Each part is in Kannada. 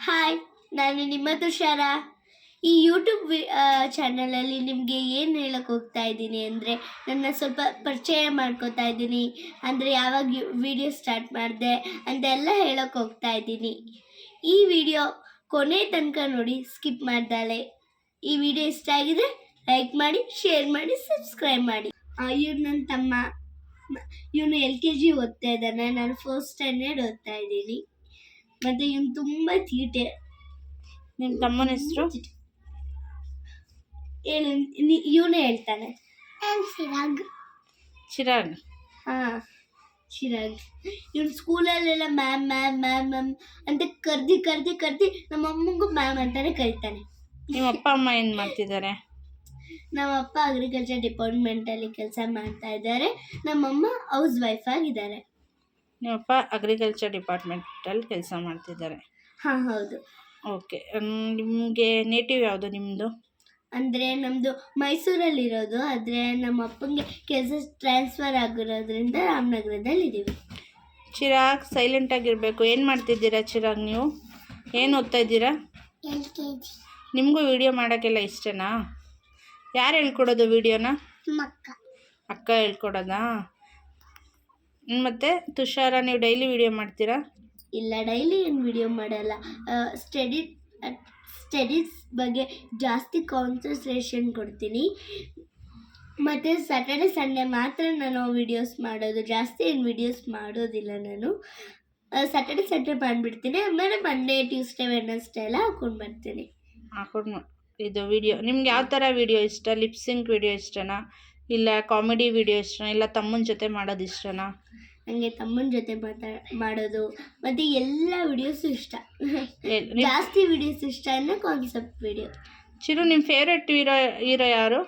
ಹಾಯ್, ನಾನು ನಿಮ್ಮ ತುಷಾರ. ಈ ಯೂಟ್ಯೂಬ್ ಚಾನಲಲ್ಲಿ ನಿಮಗೆ ಏನು ಹೇಳಕ್ಕೆ ಹೋಗ್ತಾ ಇದ್ದೀನಿ ಅಂದರೆ, ನನ್ನ ಸ್ವಲ್ಪ ಪರಿಚಯ ಮಾಡ್ಕೋತಾ ಇದ್ದೀನಿ. ಅಂದರೆ ಯಾವಾಗ ವಿಡಿಯೋ ಸ್ಟಾರ್ಟ್ ಮಾಡಿದೆ ಅಂತೆಲ್ಲ ಹೇಳಕ್ಕೆ ಹೋಗ್ತಾ ಇದ್ದೀನಿ. ಈ ವಿಡಿಯೋ ಕೊನೆ ತನಕ ನೋಡಿ, ಸ್ಕಿಪ್ ಮಾಡ್ದಾಳೆ. ಈ ವಿಡಿಯೋ ಇಷ್ಟ ಆಗಿದ್ರೆ ಲೈಕ್ ಮಾಡಿ, ಶೇರ್ ಮಾಡಿ, ಸಬ್ಸ್ಕ್ರೈಬ್ ಮಾಡಿ. ಇವ್ರು ನನ್ನ ತಮ್ಮ. ಇವನು LKG ಓದ್ತಾ ಇದ್ದಾನೆ, ನಾನು 4th ಸ್ಟ್ಯಾಂಡರ್ಡ್ ಓದ್ತಾ ಇದ್ದೀನಿ. ಮತ್ತು ಇವನು ತುಂಬ ತೀಟೆ. ನಿಮ್ಮ ತಮ್ಮನ ಹೆಸರು ಏನು ಇವನೇ ಹೇಳ್ತಾನೆ. ಚಿರಾಗ್. ಹಾಂ, ಚಿರಾಗ್. ಇವನು ಸ್ಕೂಲಲ್ಲೆಲ್ಲ ಮ್ಯಾಮ್ ಮ್ಯಾಮ್ ಮ್ಯಾಮ್ ಮ್ಯಾಮ್ ಅಂತ ಕರ್ದು ನಮ್ಮ ಅಮ್ಮಂಗೂ ಮ್ಯಾಮ್ ಅಂತಾನೆ ಕರೀತಾನೆ. ನಿಮ್ಮ ಅಪ್ಪ ಅಮ್ಮ ಏನು ಮಾಡ್ತಿದ್ದಾರೆ? ನಮ್ಮ ಅಪ್ಪ ಅಗ್ರಿಕಲ್ಚರ್ ಡಿಪಾರ್ಟ್ಮೆಂಟಲ್ಲಿ ಕೆಲಸ ಮಾಡ್ತಾ ಇದ್ದಾರೆ. ನಮ್ಮಮ್ಮ ಹೌಸ್ ವೈಫ್ ಆಗಿದ್ದಾರೆ. ನಿಮ್ಮಪ್ಪ ಅಗ್ರಿಕಲ್ಚರ್ ಡಿಪಾರ್ಟ್ಮೆಂಟಲ್ಲಿ ಕೆಲಸ ಮಾಡ್ತಿದ್ದಾರೆ. ಹಾಂ, ಹೌದು. ಓಕೆ. ನಿಮಗೆ ನೇಟಿವ್ ಯಾವುದು ನಿಮ್ಮದು? ಅಂದರೆ ನಮ್ಮದು ಮೈಸೂರಲ್ಲಿರೋದು, ಆದರೆ ನಮ್ಮ ಅಪ್ಪಂಗೆ ಕೆಲಸ ಟ್ರಾನ್ಸ್ಫರ್ ಆಗಿರೋದ್ರಿಂದ ರಾಮನಗರದಲ್ಲಿದ್ದೀವಿ. ಚಿರಾಗ್, ಸೈಲೆಂಟಾಗಿರಬೇಕು. ಏನು ಮಾಡ್ತಿದ್ದೀರಾ ಚಿರಾಗ್? ನೀವು ಏನು ಓದ್ತಾ ಇದ್ದೀರಾ? LKG. ನಿಮಗೂ ವಿಡಿಯೋ ಮಾಡೋಕ್ಕೆಲ್ಲ ಇಷ್ಟನಾ? ಯಾರು ಹೇಳ್ಕೊಡೋದು ವಿಡಿಯೋನ? ಅಕ್ಕ ಹೇಳ್ಕೊಡೋದಾ? ಮತ್ತು ತುಷಾರ, ನೀವು ಡೈಲಿ ವಿಡಿಯೋ ಮಾಡ್ತೀರಾ? ಇಲ್ಲ, ಡೈಲಿ ಏನು ವಿಡಿಯೋ ಮಾಡಲ್ಲ. ಸ್ಟಡೀಸ್ ಬಗ್ಗೆ ಜಾಸ್ತಿ ಕಾನ್ಸಂಟ್ರೇಷನ್ ಕೊಡ್ತೀನಿ. ಮತ್ತು ಸ್ಯಾಟರ್ಡೆ ಸಂಡೇ ಮಾತ್ರ ನಾನು ವೀಡಿಯೋಸ್ ಮಾಡೋದು. ಜಾಸ್ತಿ ಏನು ವೀಡಿಯೋಸ್ ಮಾಡೋದಿಲ್ಲ ನಾನು. ಸ್ಯಾಟರ್ಡೆ ಸಂಡೇ ಮಾಡಿಬಿಡ್ತೀನಿ. ಆಮೇಲೆ ಮಂಡೇ, ಟ್ಯೂಸ್ಡೇ, ವೆಡ್ನೆಸ್ಡೇ ಎಲ್ಲ ಹಾಕ್ಕೊಂಡು ಬರ್ತೀನಿ. ಹಾಕೊಂಡು ಇದು ವಿಡಿಯೋ ನಿಮ್ಗೆ ಯಾವ ಥರ ವಿಡಿಯೋ ಇಷ್ಟ? ಲಿಪ್ಸಿಂಕ್ ವಿಡಿಯೋ ಇಷ್ಟನಾ, ಇಲ್ಲ ಕಾಮಿಡಿ ವಿಡಿಯೋ ಇಷ್ಟನಾ, ಇಲ್ಲ ತಮ್ಮನ ಜೊತೆ ಮಾಡೋದು ಇಷ್ಟನಾ? ನನಗೆ ತಮ್ಮನ ಜೊತೆ ಮಾಡೋದು ಮತ್ತು ಎಲ್ಲ ವಿಡಿಯೋಸು ಇಷ್ಟ. ಜಾಸ್ತಿ ವಿಡಿಯೋಸ್ ಇಷ್ಟ ಅಂದರೆ ಕಾನ್ಸೆಪ್ಟ್ ವಿಡಿಯೋ. ಚಿರು, ನಿಮ್ಮ ಫೇವ್ರೆಟ್ ಹೀರೋ ಯಾರು?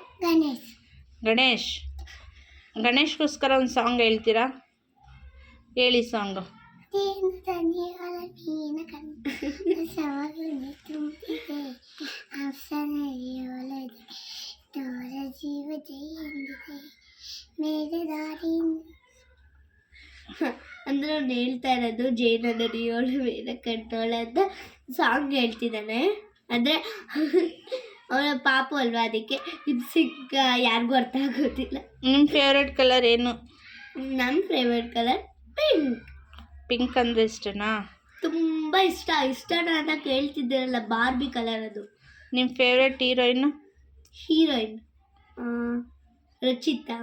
ಗಣೇಶ್ಗೋಸ್ಕರ ಒಂದು ಸಾಂಗ್ ಹೇಳ್ತೀರಾ? ಹೇಳಿ ಸಾಂಗು. ಅಂದರೆ ಅವ್ನು ಹೇಳ್ತಾ ಇರೋದು ಜೈನದ ನಿಯೋಳು ಮೇಲೆ ಕಂಟ್ರೋಲ್ ಅಂತ ಸಾಂಗ್ ಹೇಳ್ತಿದ್ದಾನೆ. ಅಂದರೆ ಅವನ ಪಾಪು ಅಲ್ವಾ, ಅದಕ್ಕೆ ಲಿಪ್ಸಿಂಕ್ ಯಾರಿಗೂ ಅರ್ಥ ಆಗೋದಿಲ್ಲ. ನಿಮ್ಮ ಫೇವ್ರೆಟ್ ಕಲರ್ ಏನು? ನನ್ನ ಫೇವ್ರೆಟ್ ಕಲರ್ ಪಿಂಕ್ ಅಂದರೆ ಇಷ್ಟನಾ? ತುಂಬ ಇಷ್ಟನ ಅಂತ ಕೇಳ್ತಿದ್ದೀರಲ್ಲ, ಬಾರ್ಬಿ ಕಲರ್ ಅದು. ನಿಮ್ಮ ಫೇವ್ರೆಟ್ ಹೀರೋಯಿನ್ ರಚಿತಾ.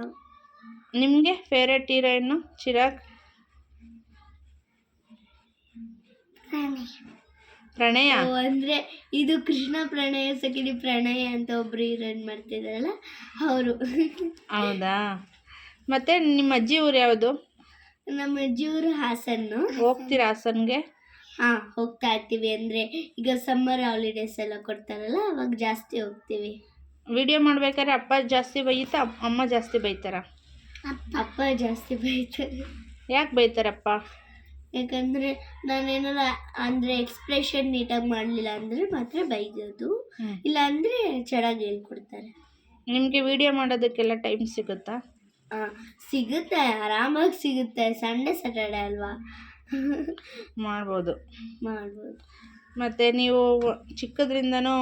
ನಿಮಗೆ ಫೇವ್ರೆಟ್ ಹೀರೋಯಿನ್ನು ಚಿರಾಗ್? ಪ್ರಣಯ. ಅಂದರೆ ಇದು ಕೃಷ್ಣ ಪ್ರಣಯ ಸಖಿನಿ ಪ್ರಣಯ ಅಂತ ಒಬ್ರು ಹೀರೋಯಿನ್ ಮಾಡ್ತಿದ್ದಾರಲ್ಲ, ಅವರು. ಹೌದಾ? ಮತ್ತು ನಿಮ್ಮ ಅಜ್ಜಿ ಊರು ಯಾವುದು? ನಮ್ಮ ಅಜ್ಜಿ ಊರು ಹಾಸನ್ನು. ಹೋಗ್ತೀರಾ ಹಾಸನ್ಗೆ? ಹಾಂ, ಹೋಗ್ತಾ ಇರ್ತೀವಿ. ಅಂದರೆ ಈಗ ಸಮ್ಮರ್ ಹಾಲಿಡೇಸ್ ಎಲ್ಲ ಕೊಡ್ತಾರಲ್ಲ, ಅವಾಗ ಜಾಸ್ತಿ ಹೋಗ್ತೀವಿ. ವಿಡಿಯೋ ಮಾಡ್ಬೇಕಾದ್ರೆ ಅಪ್ಪ ಜಾಸ್ತಿ ಬೈತಾ, ಅಮ್ಮ ಜಾಸ್ತಿ ಬೈತಾರಾ? ಅಪ್ಪ ಜಾಸ್ತಿ ಬೈತಾರೆ. ಯಾಕೆ ಬೈತಾರಪ್ಪ? ಯಾಕಂದರೆ ನಾನೇನಾರ ಅಂದರೆ ಎಕ್ಸ್ಪ್ರೆಷನ್ ನೀಟಾಗಿ ಮಾಡಲಿಲ್ಲ ಅಂದರೆ ಮಾತ್ರ ಬೈಯೋದು, ಇಲ್ಲ ಅಂದರೆ ಚೆನ್ನಾಗಿ ಹೇಳ್ಕೊಡ್ತಾರೆ. ನಿಮಗೆ ವಿಡಿಯೋ ಮಾಡೋದಕ್ಕೆಲ್ಲ ಟೈಮ್ ಸಿಗುತ್ತಾ? ಸಿಗುತ್ತೆ, ಆರಾಮಾಗಿ ಸಿಗುತ್ತೆ. ಸಂಡೇ ಸ್ಯಾಟರ್ಡೆ ಅಲ್ವಾ, ಮಾಡ್ಬೋದು. ಮತ್ತು ನೀವು ಚಿಕ್ಕದ್ರಿಂದನೂ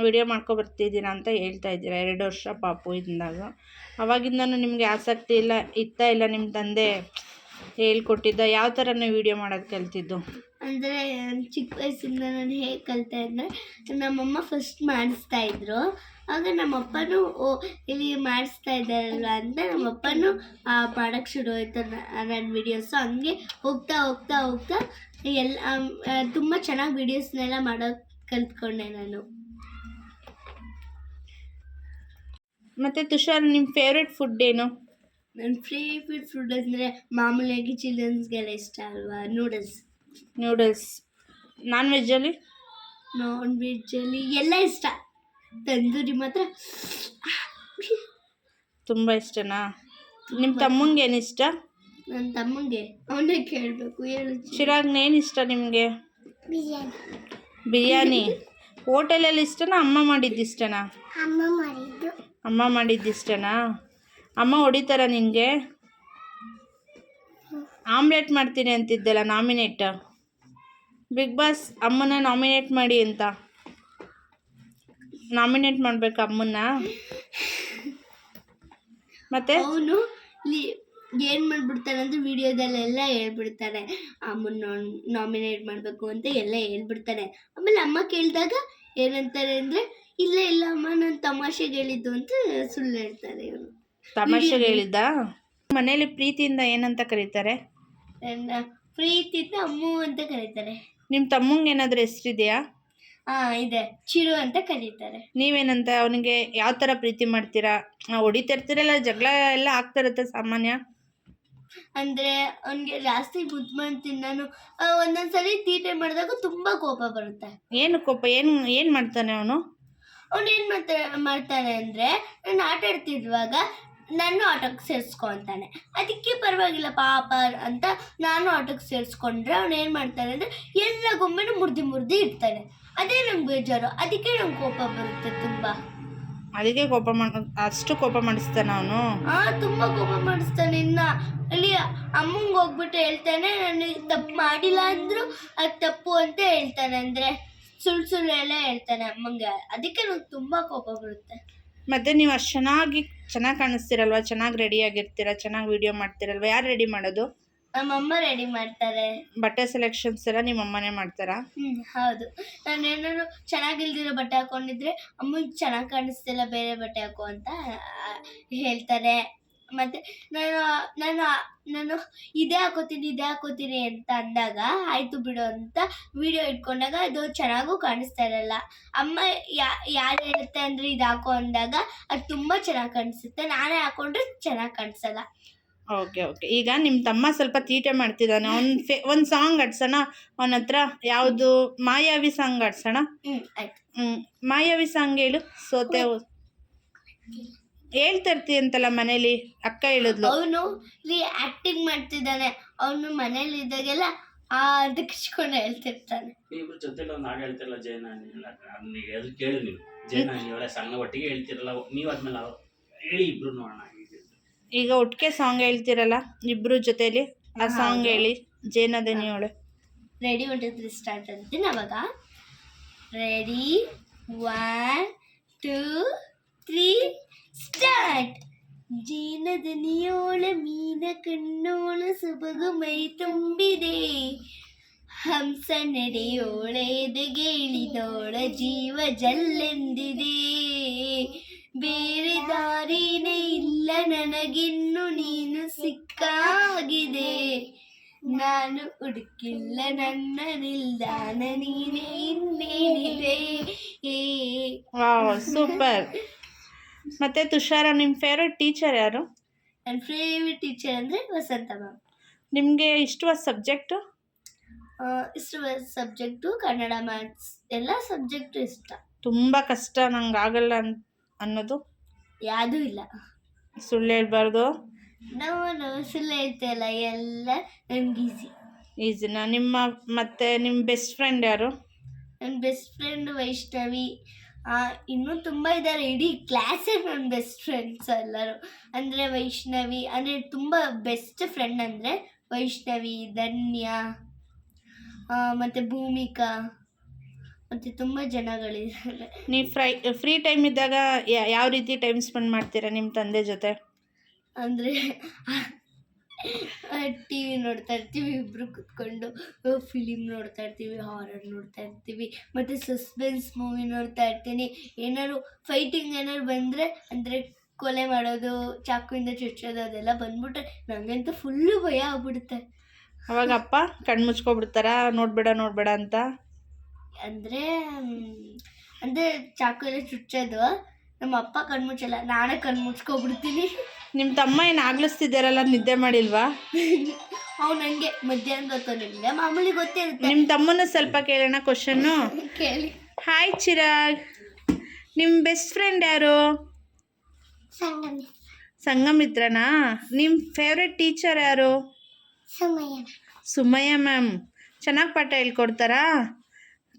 ವಿಡಿಯೋ ಮಾಡ್ಕೊಬರ್ತಿದ್ದೀರಾ ಅಂತ ಹೇಳ್ತಾ ಇದ್ದೀರಾ. 2 ವರ್ಷ ಪಾಪು ಇದ್ದಾಗ. ಅವಾಗಿಂದನೂ ನಿಮಗೆ ಆಸಕ್ತಿ ಇಲ್ಲ ನಿಮ್ಮ ತಂದೆ ಹೇಳ್ಕೊಟ್ಟಿದ್ದ? ಯಾವ ಥರ ನೀವು ವಿಡಿಯೋ ಮಾಡೋದು ಕಲ್ತಿದ್ದು? ಅಂದರೆ ಚಿಕ್ಕ ವಯಸ್ಸಿಂದ ನಾನು ಹೇಗೆ ಕಲಿತೆ ಅಂದರೆ, ನಮ್ಮಮ್ಮ ಫಸ್ಟ್ ಮಾಡಿಸ್ತಾಯಿದ್ರು. ಆಗ ನಮ್ಮಪ್ಪನೂ ಇಲ್ಲಿ ಮಾಡಿಸ್ತಾ ಇದ್ದಾರಲ್ವ ಅಂತ ನಮ್ಮಪ್ಪನೂ ಮಾಡೋಕ್ಕೆ ಶುರು ಆಯಿತು ನನ್ನ ವೀಡಿಯೋಸು. ಹಂಗೆ ಹೋಗ್ತಾ ಎಲ್ಲ ತುಂಬ ಚೆನ್ನಾಗಿ ವೀಡಿಯೋಸ್ನೆಲ್ಲ ಮಾಡೋಕ್ಕೆ ಕಲ್ತ್ಕೊಂಡೆ ನಾನು. ಮತ್ತು ತುಷಾರ್, ನಿಮ್ಮ ಫೇವ್ರೆಟ್ ಫುಡ್ ಏನು? ನನ್ನ ಫೇವ್ರೆಟ್ ಫುಡ್ ಅಂದರೆ ಮಾಮೂಲಿಯಾಗಿ ಚಿಲ್ಡ್ರನ್ಸ್ಗೆಲ್ಲ ಇಷ್ಟ ಅಲ್ವಾ, ನೂಡಲ್ಸ್. ನಾನ್ ವೆಜ್ಜಲ್ಲಿ ಎಲ್ಲ ಇಷ್ಟ. ತಂದೂರಿ ಮಾತ್ರ ತುಂಬ ಇಷ್ಟನಾ? ನಿಮ್ಮ ತಮ್ಮಂಗೆ ಏನು ಇಷ್ಟ? ನನ್ನ ತಮ್ಮಂಗೆ ಅವನೇ ಕೇಳಬೇಕು, ಹೇಳು. ಚಿರಾಗ್ನೇನು ಇಷ್ಟ ನಿಮಗೆ? ಬಿರಿಯಾನಿ. ಹೋಟೆಲಲ್ಲಿ ಇಷ್ಟನಾ, ಅಮ್ಮ ಮಾಡಿದ್ದು ಇಷ್ಟನಾ? ಅಮ್ಮ ಮಾಡಿದ್ದು ಇಷ್ಟನಾ? ಅಮ್ಮ ಹೊಡಿತಾರ ನಿನಗೆ? ಆಮ್ಲೆಟ್ ಮಾಡ್ತೀನಿ ಅಂತಿದ್ದಲ್ಲ, ನಾಮಿನೇಟ್ ಬಿಗ್ ಬಾಸ್ ಅಮ್ಮನ ನಾಮಿನೇಟ್ ಮಾಡಿ ಅಂತ. ನಾಮಿನೇಟ್ ಮಾಡ್ಬೇಕು ಅಮ್ಮನ್ನ. ಮತ್ತೆ ಅವನು ಏನು ಮಾಡ್ಬಿಡ್ತಾನೆ ಅಂದರೆ ವಿಡಿಯೋದಲ್ಲೆಲ್ಲ ಹೇಳ್ಬಿಡ್ತಾನೆ ಅಮ್ಮನ ನಾಮಿನೇಟ್ ಮಾಡಬೇಕು ಅಂತ ಎಲ್ಲ ಹೇಳ್ಬಿಡ್ತಾನೆ. ಆಮೇಲೆ ಅಮ್ಮ ಕೇಳಿದಾಗ ಏನಂತಾರೆ ಅಂದರೆ ಇಲ್ಲ ಇಲ್ಲ ಅಮ್ಮ ನಾನು ತಮಾಷೆಗೆ ಹೇಳಿದ್ದು ಅಂತ ಸುಳ್ಳು ಹೇಳ್ತಾರೆ ಇವನು. ತಮಾಷೆಗೆ ಹೇಳಿದ್ದ. ಮನೇಲಿ ಪ್ರೀತಿಯಿಂದ ಏನಂತ ಕರೀತಾರೆ? ನನ್ನ ಪ್ರೀತಿಯಿಂದ ಅಮ್ಮು ಅಂತ ಕರೀತಾರೆ. ನಿಮ್ಮ ತಮ್ಮಂಗೆ ಏನಾದರೂ ಹೆಸರಿದೆಯಾ? ಇದೆ, ಚಿರು ಅಂತ ಕರೀತಾರೆ. ನೀವೇನಂತ ಅವನಿಗೆ ಯಾವ ಥರ ಪ್ರೀತಿ ಮಾಡ್ತೀರಾ? ಹೊಡಿತಿರ್ತೀರಲ್ಲ, ಜಗಳ ಎಲ್ಲ ಆಗ್ತಿರುತ್ತೆ ಸಾಮಾನ್ಯ. ಅಂದರೆ ಅವನಿಗೆ ಜಾಸ್ತಿ ಮುದ್ದು ಮಾಡ್ತೀನಿ ನಾನು. ಒಂದೊಂದ್ಸರಿ ತೀಟೆ ಮಾಡಿದಾಗ ತುಂಬ ಕೋಪ ಬರುತ್ತೆ. ಏನು ಕೋಪ? ಏನು ಮಾಡ್ತಾನೆ ಅವನು? ಅವನು ಏನು ಮಾಡ್ತಾನೆ ಅಂದರೆ ನಾನು ಆಟ ಆಡ್ತಿರುವಾಗ ನಾನು ಆಟಕ್ಕೆ ಸೇರಿಸ್ಕೊತಾನೆ. ಅದಕ್ಕೆ ಪರವಾಗಿಲ್ಲ ಪಾಪ ಅಂತ ನಾನು ಆಟಕ್ಕೆ ಸೇರಿಸ್ಕೊಂಡ್ರೆ ಅವನು ಏನು ಮಾಡ್ತಾನೆ ಅಂದರೆ ಎಲ್ಲ ಗೊಂಬೆನೂ ಮುರಿದು ಇಡ್ತಾನೆ. ಅದೇ ನಂಗೆ ಬೇಜಾರು. ಅದಕ್ಕೆ ನಂಗೆ ಕೋಪ ಬರುತ್ತೆ ತುಂಬ. ಅದಕ್ಕೆ ಅಷ್ಟು ಕೋಪ ಮಾಡಿಸ್ತಾನೆ ಅವನು? ತುಂಬ ಕೋಪ ಮಾಡಿಸ್ತಾನೆ. ಇನ್ನು ಅಲ್ಲಿ ಅಮ್ಮಂಗೆ ಹೋಗ್ಬಿಟ್ಟು ಹೇಳ್ತಾನೆ ನನಗೆ ತಪ್ಪು ಮಾಡಿಲ್ಲ ಅಂದರೂ ಅದು ತಪ್ಪು ಅಂತ ಹೇಳ್ತಾನೆ. ಅಂದರೆ ಸುಳ್ಳು ಎಲ್ಲ ಹೇಳ್ತಾನೆ ಅಮ್ಮಂಗೆ. ಅದಕ್ಕೆ ನಂಗೆ ತುಂಬ ಕೋಪ ಬರುತ್ತೆ. ಮತ್ತೆ ನೀವು ಅಷ್ಟು ಚೆನ್ನಾಗಿ ಕಾಣಿಸ್ತೀರಲ್ವ, ಚೆನ್ನಾಗಿ ರೆಡಿಯಾಗಿರ್ತೀರ, ಚೆನ್ನಾಗಿ ವಿಡಿಯೋ ಮಾಡ್ತೀರಲ್ವ, ಯಾರು ರೆಡಿ ಮಾಡೋದು? ನಮ್ಮಮ್ಮ ರೆಡಿ ಮಾಡ್ತಾರೆ. ಬಟ್ಟೆ ಸೆಲೆಕ್ಷನ್ಸ್ ಎಲ್ಲ ನಿಮ್ಮ ಅಮ್ಮನೇ ಮಾಡ್ತಾರಾ? ಹೌದು. ನಾನು ಏನಾದ್ರು ಚೆನ್ನಾಗಿಲ್ದಿರೋ ಬಟ್ಟೆ ಹಾಕೊಂಡಿದ್ರೆ ಅಮ್ಮ ಚೆನ್ನಾಗಿ ಕಾಣಿಸ್ತಿಲ್ಲ, ಬೇರೆ ಬಟ್ಟೆ ಹಾಕೋ ಅಂತ ಹೇಳ್ತಾರೆ. ಮತ್ತು ನಾನು ಇದೇ ಹಾಕೋತೀನಿ ಅಂತ ಅಂದಾಗ ಆಯಿತು ಬಿಡು ಅಂತ ವಿಡಿಯೋ ಇಟ್ಕೊಂಡಾಗ ಅದು ಚೆನ್ನಾಗೂ ಕಾಣಿಸ್ತಾ ಇರಲ್ಲ. ಅಮ್ಮ ಯಾರು ಹೇಳುತ್ತೆ ಅಂದರೆ ಇದು ಹಾಕೋ ಅಂದಾಗ ಅದು ತುಂಬ ಚೆನ್ನಾಗಿ ಕಾಣಿಸುತ್ತೆ. ನಾನೇ ಹಾಕೊಂಡ್ರೆ ಚೆನ್ನಾಗಿ ಕಾಣಿಸಲ್ಲ. ಓಕೆ. ಈಗ ನಿಮ್ಮ ತಮ್ಮ ಸ್ವಲ್ಪ ತೀಟೆ ಮಾಡ್ತಿದ್ದಾನೆ. ಒಂದು ಸಾಂಗ್ ಆಡ್ಸೋಣ ಅವನ ಹತ್ರ. ಯಾವುದು? ಮಾಯಾವಿ ಸಾಂಗ್ ಆಡ್ಸೋಣ. ಆಯ್ತು. ಮಾಯಾವಿ ಸಾಂಗ್ ಹೇಳು. ಸೋತೆ ಹೇಳ್ತಾ ಇರ್ತೀಯಂತಲ್ಲ ಮನೇಲಿ, ಅಕ್ಕ ಹೇಳಿದ್ಲು. ಅವನು ಆಕ್ಟಿಂಗ್ ಮಾಡ್ತಿದ್ದಾನೆ. ಅವನು ಮನೇಲಿ ಇದ್ದಾಗೆಲ್ಲ ಅದಕ್ಕಿಸ್ಕೊಂಡು ಹೇಳ್ತಿರ್ತಾನೆ. ಇಬ್ರು ಜೊತೆಲಿ ಒಂದು ಹಾಡು ಹೇಳ್ತಿರಲ್ಲ ಜೈನ ಕೇಳಿ ನೀವು ಜೈನ ನೀವೆಲ್ಲ ಸಂಘ ಒಟ್ಟಿಗೆ ಹೇಳ್ತಿರಲ್ಲ, ನೀವು ಆದ್ಮೇಲೆ ಹೇಳಿ ಇಬ್ರು ನೋಡೋಣ. ಈಗ ಒಟ್ಟಿಗೆ ಸಾಂಗ್ ಹೇಳ್ತಿರಲ್ಲ ಇಬ್ರು ಜೊತೆಲಿ, ಆ ಸಾಂಗ್ ಹೇಳಿ. ಜೇನದೇ ನೀವಳೆ. ರೆಡಿ 1 2 3 ಸ್ಟಾರ್ಟ್ ಅಂತೀನಿ. ಅವಾಗ ರೆಡಿ 1 2 3 ಸ್ಟಾರ್ಟ್. ಜೇನದ ನೀಯೋಳ ಮೀನ ಕಣ್ಣೋಳ ಸೊಬಗು ಮೈ ತುಂಬಿದೆ, ಹಂಸ ನಡೆಯೋಳೆ ಎದೆಗೇಳಿದೋಳ ಜೀವ ಜಲ್ಲೆಂದಿದೆ, ಬೇರೆ ದಾರಿನೇ ಇಲ್ಲ ನನಗಿನ್ನು ನೀನು ಸಿಕ್ಕಾಗಿದೆ, ನಾನು ಹುಡುಕಿಲ್ಲ ನನ್ನ ನಿಲ್ದಾಣ ನೀನೇ ಇನ್ನೇನಿದೆ. ಸೂಪರ್. ಮತ್ತೆ ತುಷಾರ, ನಿಮ್ಮ ಫೇವ್ರೆಟ್ ಟೀಚರ್ ಯಾರು? ನನ್ನ ಫೇವ್ರೆಟ್ ಟೀಚರ್ ಅಂದರೆ ವಸಂತ ಮ್ಯಾಮ್. ನಿಮಗೆ ಇಷ್ಟವಾದ ಸಬ್ಜೆಕ್ಟು? ಇಷ್ಟವಾದ ಸಬ್ಜೆಕ್ಟು ಕನ್ನಡ, ಮ್ಯಾಥ್ಸ್ ಎಲ್ಲ ಸಬ್ಜೆಕ್ಟು ಇಷ್ಟ. ತುಂಬ ಕಷ್ಟ ನಂಗೆ ಆಗಲ್ಲ ಅನ್ನೋದು ಯಾವುದೂ ಇಲ್ಲ. ಸುಳ್ಳು ಹೇಳ್ಬಾರ್ದು. ನಾವು ಸುಳ್ಳು ಹೇಳ್ತೇಲ್ಲ, ಎಲ್ಲ ನಮ್ಗೆ ಈಸಿನಾ? ಮತ್ತೆ ನಿಮ್ಮ ಬೆಸ್ಟ್ ಫ್ರೆಂಡ್ ಯಾರು? ನನ್ನ ಬೆಸ್ಟ್ ಫ್ರೆಂಡ್ ವೈಷ್ಣವಿ. ಇನ್ನೂ ತುಂಬ ಇದ್ದಾರೆ. ಇಡೀ ಕ್ಲಾಸೇ ನನ್ನ ಬೆಸ್ಟ್ ಫ್ರೆಂಡ್ಸ್ ಎಲ್ಲರೂ. ಅಂದರೆ ವೈಷ್ಣವಿ ಅಂದರೆ ತುಂಬ ಬೆಸ್ಟ್ ಫ್ರೆಂಡ್ ಅಂದರೆ ವೈಷ್ಣವಿ, ಧನ್ಯ, ಮತ್ತು ಭೂಮಿಕಾ, ಮತ್ತು ತುಂಬ ಜನಗಳಿದ್ದಾರೆ. ನೀವು ಫ್ರೀ ಟೈಮ್ ಇದ್ದಾಗ ಯಾವ ರೀತಿ ಟೈಮ್ ಸ್ಪೆಂಡ್ ಮಾಡ್ತೀರಾ ನಿಮ್ಮ ತಂದೆ ಜೊತೆ? ಅಂದರೆ ಟಿ ವಿ ನೋಡ್ತಾ ಇರ್ತೀವಿ ಇಬ್ಬರು ಕುತ್ಕೊಂಡು, ಫಿಲಿಮ್ ನೋಡ್ತಾ ಇರ್ತೀವಿ, ಹಾರರ್ ನೋಡ್ತಾ ಇರ್ತೀವಿ, ಮತ್ತು ಸಸ್ಪೆನ್ಸ್ ಮೂವಿ ನೋಡ್ತಾ ಇರ್ತೀನಿ. ಏನಾದ್ರು ಫೈಟಿಂಗ್ ಏನಾದ್ರು ಬಂದರೆ, ಅಂದರೆ ಕೊಲೆ ಮಾಡೋದು, ಚಾಕುವಿಂದ ಚುಚ್ಚೋದು ಅದೆಲ್ಲ ಬಂದ್ಬಿಟ್ರೆ ನನಗಂತೂ ಫುಲ್ಲು ಭಯ ಆಗ್ಬಿಡುತ್ತೆ. ಅವಾಗ ಅಪ್ಪ ಕಣ್ಣು ಮುಚ್ಕೊಬಿಡ್ತಾರ ನೋಡಬೇಡ ಅಂತ? ಅಂದರೆ ಚಾಕು ಎಲ್ಲ ಚುಚ್ಚೋದು ನಮ್ಮ ಅಪ್ಪ ಕಣ್ಮುಚ್ಚಲ್ಲ, ನಾನೇ ಕಣ್ಮುಚ್ಕೊಬಿಡ್ತೀನಿ. ನಿಮ್ಮ ತಮ್ಮ ಏನು ಆಗ್ಲಿಸ್ತಿದ್ದಾರಲ್ಲ, ನಿದ್ದೆ ಮಾಡಿಲ್ವಾ? ಅವ್ನು ನನಗೆ ಮಧ್ಯಾಹ್ನದ ಹೊತ್ತು ನಿಮಗೆ ಮಾಮೂಲಿ ಗೊತ್ತೇ ಇರುತ್ತೆ. ನಿಮ್ಮ ತಮ್ಮನ ಸ್ವಲ್ಪ ಕೇಳೋಣ ಕ್ವಶನ್ನು. ಕೇಳಿ. ಹಾಯ್ ಚಿರಾಗ್, ನಿಮ್ಮ ಬೆಸ್ಟ್ ಫ್ರೆಂಡ್ ಯಾರು? ಸಂಗಮಿತ್ರನಾ? ನಿಮ್ಮ ಫೇವ್ರೆಟ್ ಟೀಚರ್ ಯಾರು? ಸುಮಯ್ಯ ಮ್ಯಾಮ್. ಚೆನ್ನಾಗಿ ಪಾಠ ಹೇಳ್ಕೊಡ್ತಾರಾ?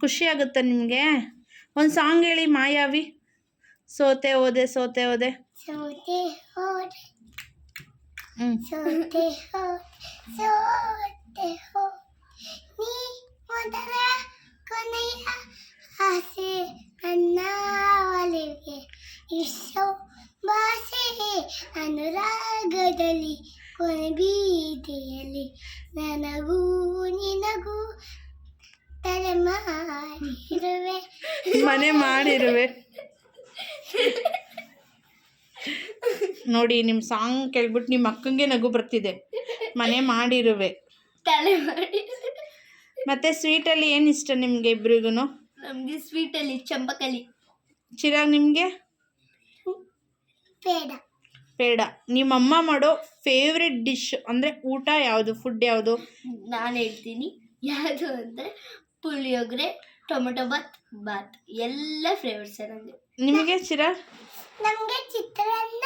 ಖುಷಿ ಆಗುತ್ತಾ ನಿಮಗೆ? ಒಂದು ಸಾಂಗ್ ಹೇಳಿ ಮಾಯಾವಿ. ಸೋತೆ ಹೋದೆ ಮೊದಲ ಕೊನೆಯ ಆಸೆ ನನ್ನ ಒಲಿಗೆ ಇಷ್ಟೋ ಭಾಷೆ ಅನುರಾಗದಲ್ಲಿ ಕೊನೆ ಬೀದಿಯಲ್ಲಿ ನನಗೂ ನಿನಗೂ ತಲೆಮಾರಿರುವೆ ಮನೆ ಮಾಡಿರುವೆ. ನೋಡಿ ನಿಮ್ಮ ಸಾಂಗ್ ಕೇಳ್ಬಿಟ್ಟು ನಿಮ್ಮ ಅಕ್ಕಂಗೆ ನಗು ಬರ್ತಿದೆ. ಮನೆ ಮಾಡಿರುವೆ. ತಲೆಮಾರಿ. ಮತ್ತು ಸ್ವೀಟಲ್ಲಿ ಏನು ಇಷ್ಟ ನಿಮಗೆ ಇಬ್ರಿಗೂ? ನಮಗೆ ಸ್ವೀಟಲ್ಲಿ ಚಂಪಕಲಿ. ಚಿರಾಗ್ ನಿಮಗೆ? ಬೇಡ. ಪೇಡ. ನಿಮ್ಮಮ್ಮ ಮಾಡೋ ಫೇವ್ರೆಟ್ ಡಿಶ್ ಅಂದರೆ ಊಟ ಯಾವುದು, ಫುಡ್ ಯಾವುದು? ನಾನು ಹೇಳ್ತೀನಿ ಯಾವುದು ಅಂದರೆ ಪುಳಿಯೋಗರೆ, ಟೊಮೆಟೊ ಬಾತ್ ಎಲ್ಲ ಫ್ಲೇವರ್ಸ್ ನನಗೆ. ನಿಮಗೆ ಚಿರಾಗ್? ನಮಗೆ ಚಿತ್ರಾನ್ನ,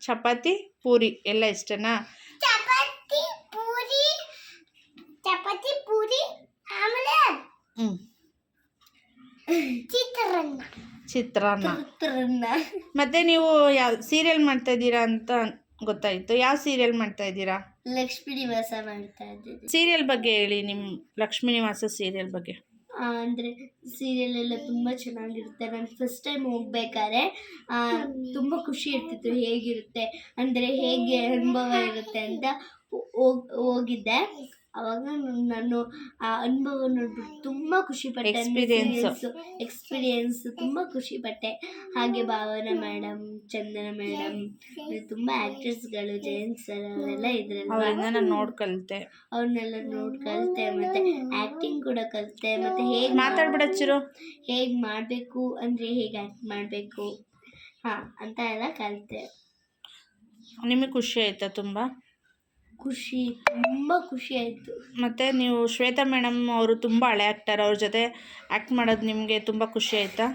ಚಪಾತಿ ಪೂರಿ ಎಲ್ಲ ಇಷ್ಟನಾ? ಚಪಾತಿ ಪೂರಿ ಆಮೇಲೆ ಚಿತ್ರಾನ್ನ. ಮತ್ತೆ ನೀವು ಯಾವ ಸೀರಿಯಲ್ ಮಾಡ್ತಾ ಇದ್ದೀರಾ ಅಂತ ಗೊತ್ತಾಯಿತು. ಯಾವ ಸೀರಿಯಲ್ ಮಾಡ್ತಾ ಇದ್ದೀರಾ? ಲಕ್ಷ್ಮೀ ನಿವಾಸ ಮಾಡ್ತಾ ಇದ್ದೀನಿ. ಸೀರಿಯಲ್ ಬಗ್ಗೆ ಹೇಳಿ, ನಿಮ್ಮ ಲಕ್ಷ್ಮೀ ನಿವಾಸ ಸೀರಿಯಲ್ ಬಗ್ಗೆ. ಅಂದರೆ ಸೀರಿಯಲ್ ಎಲ್ಲ ತುಂಬ ಚೆನ್ನಾಗಿರುತ್ತೆ. ನಾನು ಫಸ್ಟ್ ಟೈಮ್ ಹೋಗ್ಬೇಕಾದ್ರೆ ತುಂಬ ಖುಷಿ ಇರ್ತಿತ್ತು, ಹೇಗಿರುತ್ತೆ ಅಂದರೆ ಹೇಗೆ ಅನುಭವ ಇರುತ್ತೆ ಅಂತ ಹೋಗಿದ್ದೆ. ಆವಾಗ ನಾನು ಆ ಅನುಭವ ನೋಡ್ಬಿಟ್ಟು ತುಂಬ ಖುಷಿಪಟ್ಟೆ. ಎಕ್ಸ್ಪೀರಿಯನ್ಸ್ ತುಂಬ ಖುಷಿಪಟ್ಟೆ. ಹಾಗೆ ಭಾವನಾ ಮೇಡಮ್, ಚಂದನ ಮೇಡಮ್, ತುಂಬ ಆ್ಯಕ್ಟರ್ಸ್ಗಳು, ಜಯಂತ್ ಸರ್ ಅವರೆಲ್ಲ ಇದ್ರಲ್ಲ, ನಾನು ನೋಡಿ ಕಲಿತೆ. ಅವ್ರನ್ನೆಲ್ಲ ನೋಡಿ ಕಲಿತೆ. ಮತ್ತು ಆ್ಯಕ್ಟಿಂಗ್ ಕೂಡ ಕಲಿತೆ. ಮತ್ತು ಹೇಗೆ ಮಾತಾಡ್ಬಿಡಚ್ಚಿರು, ಹೇಗೆ ಮಾಡಬೇಕು ಅಂದರೆ ಹೇಗೆ ಆ್ಯಕ್ಟ್ ಮಾಡಬೇಕು ಅಂತ ಎಲ್ಲ ಕಲಿತೆ. ನಿಮಗೆ ಖುಷಿ ಆಯಿತಾ? ತುಂಬ ಖುಷಿ ಆಯಿತು. ಮತ್ತು ನೀವು ಶ್ವೇತಾ ಮೇಡಮ್ ಅವರು ತುಂಬ ಹಳೆ ಆ್ಯಕ್ಟರ್, ಅವ್ರ ಜೊತೆ ಆ್ಯಕ್ಟ್ ಮಾಡೋದು ನಿಮಗೆ ತುಂಬ ಖುಷಿ ಆಯಿತಾ?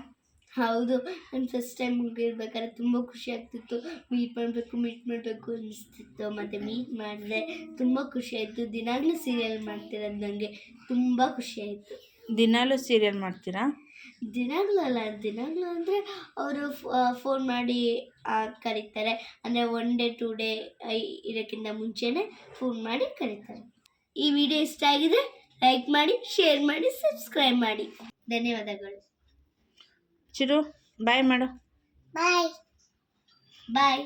ಹೌದು. ನಾನು ಫಸ್ಟ್ ಟೈಮ್ ಹೋಗಿರ್ಬೇಕಾದ್ರೆ ತುಂಬ ಖುಷಿ ಆಗ್ತಿತ್ತು. ಮೀಟ್ ಮಾಡಬೇಕು ಅನಿಸ್ತಿತ್ತು. ಮತ್ತು ಮೀಟ್ ಮಾಡಿದೆ, ತುಂಬ ಖುಷಿ ಆಯಿತು. ದಿನಾಗಲೂ ಸೀರಿಯಲ್ ಮಾಡ್ತಿರೋದು ನನಗೆ ತುಂಬ ಖುಷಿ ಆಯಿತು. ದಿನಾಲೂ ಸೀರಿಯಲ್ ಮಾಡ್ತೀರಾ? ದಿನಾಗಲೂ ಅಂದರೆ ಅವರು ಫೋನ್ ಮಾಡಿ ಕರೀತಾರೆ. ಅಂದರೆ 1 ಡೇ 2 ಡೇ ಇರೋಕ್ಕಿಂತ ಮುಂಚೆನೇ ಫೋನ್ ಮಾಡಿ ಕರೀತಾರೆ. ಈ ವಿಡಿಯೋ ಇಷ್ಟ ಆಗಿದ್ರೆ ಲೈಕ್ ಮಾಡಿ, ಶೇರ್ ಮಾಡಿ, ಸಬ್ಸ್ಕ್ರೈಬ್ ಮಾಡಿ. ಧನ್ಯವಾದಗಳು. ಚಿರು ಬಾಯ್ ಮಾಡು. ಬಾಯ್.